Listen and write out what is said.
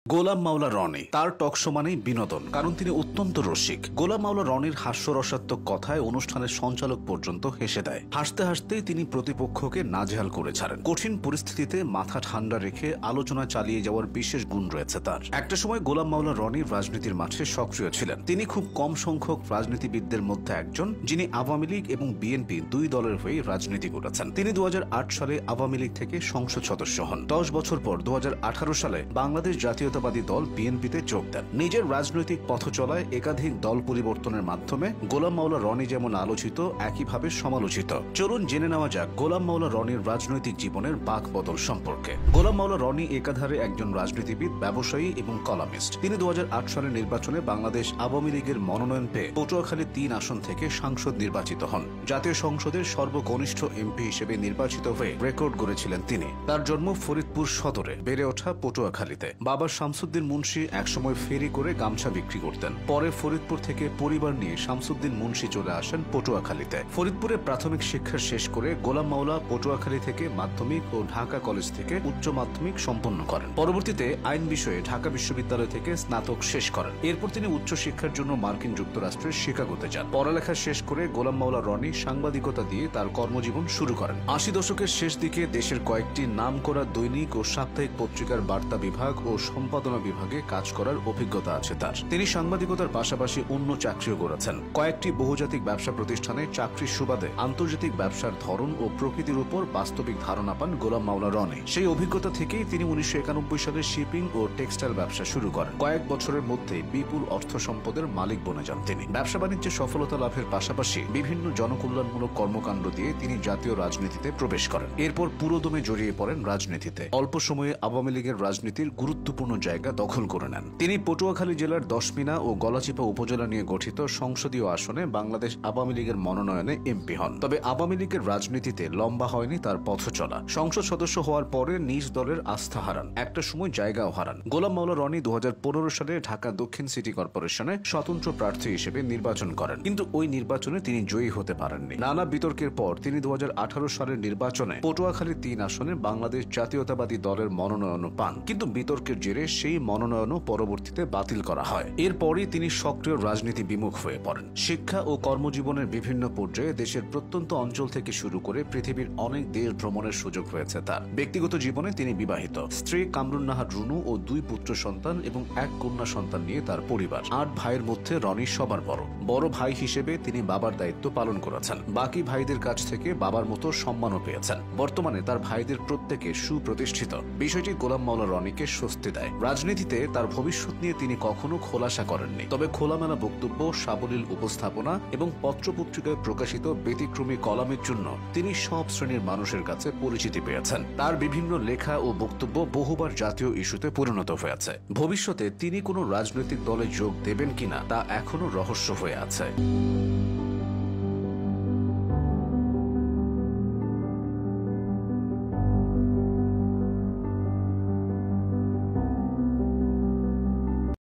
গোলাম মাওলা রনি তার টকশো মানেই বিনোদন, কারণ তিনি অত্যন্ত রসিক। গোলাম মাওলা রনির হাস্যরসাত্মক কথায় অনুষ্ঠানের সঞ্চালক পর্যন্ত হেসে দেয়। হাসতে হাসতেই তিনি প্রতিপক্ষকে নাজেহাল করে ছাড়েন। কঠিন পরিস্থিতিতে মাথা ঠান্ডা রেখে আলোচনা চালিয়ে যাওয়ার বিশেষ গুণ রয়েছে তার। একটা সময় গোলাম মাওলা রনি রাজনীতির মাঠে সক্রিয় ছিলেন। তিনি খুব কম সংখ্যক রাজনীতিবিদদের মধ্যে একজন যিনি আওয়ামী লীগ এবং বিএনপি দুই দলের হয়ে রাজনীতি করেছেন। তিনি 2008 সালে আওয়ামী লীগ থেকে সংসদ সদস্য হন। 10 বছর পর 2018 সালে বাংলাদেশ জাতীয়তাবাদী দল বিএনপিতে যোগ দেন। নিজের রাজনৈতিক পথ চলায় একাধিক দল পরিবর্তনের মাধ্যমে গোলাম মাওলা রনি যেমন আলোচিত, একইভাবে সমালোচিত। চলুন জেনে নেওয়া যাক গোলাম মাওলা রনির রাজনৈতিক জীবনের বাঁক বদল সম্পর্কে। গোলাম মাওলা রনি একাধারে একজন রাজনীতিবিদ, ব্যবসায়ী এবং কলামিস্ট। তিনি 2008 সালের নির্বাচনে বাংলাদেশ আওয়ামী লীগের মনোনয়ন পেয়ে পটুয়াখালী 3 আসন থেকে সাংসদ নির্বাচিত হন। জাতীয় সংসদের সর্বকনিষ্ঠ এমপি হিসেবে নির্বাচিত হয়ে রেকর্ড গড়েছিলেন তিনি। তার জন্ম ফরিদপুর সদরে, বেড়ে ওঠা পটুয়াখালীতে। বাবা শামসুদ্দিন মুন্সি একসময় ফেরি করে গামছা বিক্রি করতেন। পরে ফরিদপুর থেকে পরিবার নিয়ে শামসুদ্দিন মুন্সি চলে আসেন পটুয়াখালীতে। ফরিদপুরে প্রাথমিক শিক্ষা শেষ করে গোলাম মাওলা পটুয়াখালী থেকে মাধ্যমিক ও ঢাকা কলেজ থেকে উচ্চ মাধ্যমিক সম্পন্ন করেন। পরবর্তীতে আইন বিষয়ে ঢাকা বিশ্ববিদ্যালয় থেকে স্নাতক শেষ করেন। এরপর তিনি উচ্চ শিক্ষার জন্য মার্কিন যুক্তরাষ্ট্রের শিকাগোতে যান। পড়ালেখা শেষ করে গোলাম মাওলা রনি সাংবাদিকতা দিয়ে তার কর্মজীবন শুরু করেন। 80 দশকের শেষ দিকে দেশের কয়েকটি নামকরা দৈনিক ও সাপ্তাহিক পত্রিকার বার্তা বিভাগ ও সম্পাদনা বিভাগে কাজ করার অভিজ্ঞতা আছে তার। তিনি সাংবাদিকতার পাশাপাশি অন্য চাকরিও করেছেন। কয়েকটি বহুজাতিক ব্যবসা প্রতিষ্ঠানে চাকরির সুবাদে আন্তর্জাতিক ব্যবসার ধরন ও প্রকৃতির উপর বাস্তবিক ধারণা পান গোলাম মাওলা রনি। সেই অভিজ্ঞতা থেকেই তিনি 1991 সালে শিপিং ও টেক্সটাইল ব্যবসা শুরু করেন। কয়েক বছরের মধ্যে বিপুল অর্থ সম্পদের মালিক বনে যান তিনি। ব্যবসা বাণিজ্যে সফলতা লাভের পাশাপাশি বিভিন্ন জনকল্যাণমূলক কর্মকাণ্ড দিয়ে তিনি জাতীয় রাজনীতিতে প্রবেশ করেন। এরপর পুরোদমে জড়িয়ে পড়েন রাজনীতিতে। অল্প সময়ে আওয়ামী লীগের রাজনীতির গুরুত্বপূর্ণ জায়গা দখল করে নেন। তিনি পটুয়াখালী জেলার দশমিনা ও গলাচিপা উপজেলা নিয়ে গঠিত সংসদীয় আসনে বাংলাদেশ আওয়ামী লীগের মনোনয়নে এমপি হন। তবে আওয়ামী লীগের রাজনীতিতে লম্বা হয়নি তার পথ চলা। সংসদ সদস্য হওয়ার পরে নিজ দলের আস্থা হারান, একটা সময় জায়গাও হারান। গোলাম মাওলা রনি 2015 সালে ঢাকা দক্ষিণ সিটি কর্পোরেশনে স্বতন্ত্র প্রার্থী হিসেবে নির্বাচন করেন, কিন্তু ওই নির্বাচনে তিনি জয়ী হতে পারেননি। নানা বিতর্কের পর তিনি 2018 সালের নির্বাচনে পটুয়াখালী 3 আসনে বাংলাদেশ জাতীয়তাবাদী দলের মনোনয়ন পান, কিন্তু বিতর্কের জেরে সেই মনোনয়নও পরবর্তীতে বাতিল করা হয়। এরপরই তিনি সক্রিয় রাজনীতি বিমুখ হয়ে পড়েন। শিক্ষা ও কর্মজীবনের বিভিন্ন পর্যায়ে দেশের প্রত্যন্ত অঞ্চল থেকে শুরু করে পৃথিবীর অনেক দেশ ভ্রমণের সুযোগ হয়েছে তার। ব্যক্তিগত জীবনে তিনি বিবাহিত। স্ত্রী কামরুন নাহার রুনু ও 2 পুত্র সন্তান এবং 1 কন্যা সন্তান নিয়ে তার পরিবার। 8 ভাইয়ের মধ্যে রনি সবার বড় ভাই হিসেবে তিনি বাবার দায়িত্ব পালন করেছেন। বাকি ভাইদের কাছ থেকে বাবার মতো সম্মানও পেয়েছেন। বর্তমানে তার ভাইদের প্রত্যেকে সুপ্রতিষ্ঠিত। বিষয়টি গোলাম মাওলা রনিকে স্বস্তি দেয়। রাজনীতিতে তার ভবিষ্যৎ নিয়ে তিনি কখনো খোলাসা করেননি, তবে খোলামেলা বক্তব্য, সাবলীল উপস্থাপনা এবং পত্রপত্রিকায় প্রকাশিত ব্যতিক্রমী কলামের জন্য তিনি সব শ্রেণীর মানুষের কাছে পরিচিতি পেয়েছেন। তার বিভিন্ন লেখা ও বক্তব্য বহুবার জাতীয় ইস্যুতে পরিণত হয়েছে। ভবিষ্যতে তিনি কোনো রাজনৈতিক দলে যোগ দেবেন কিনা তা এখনো রহস্য হয়ে আছে।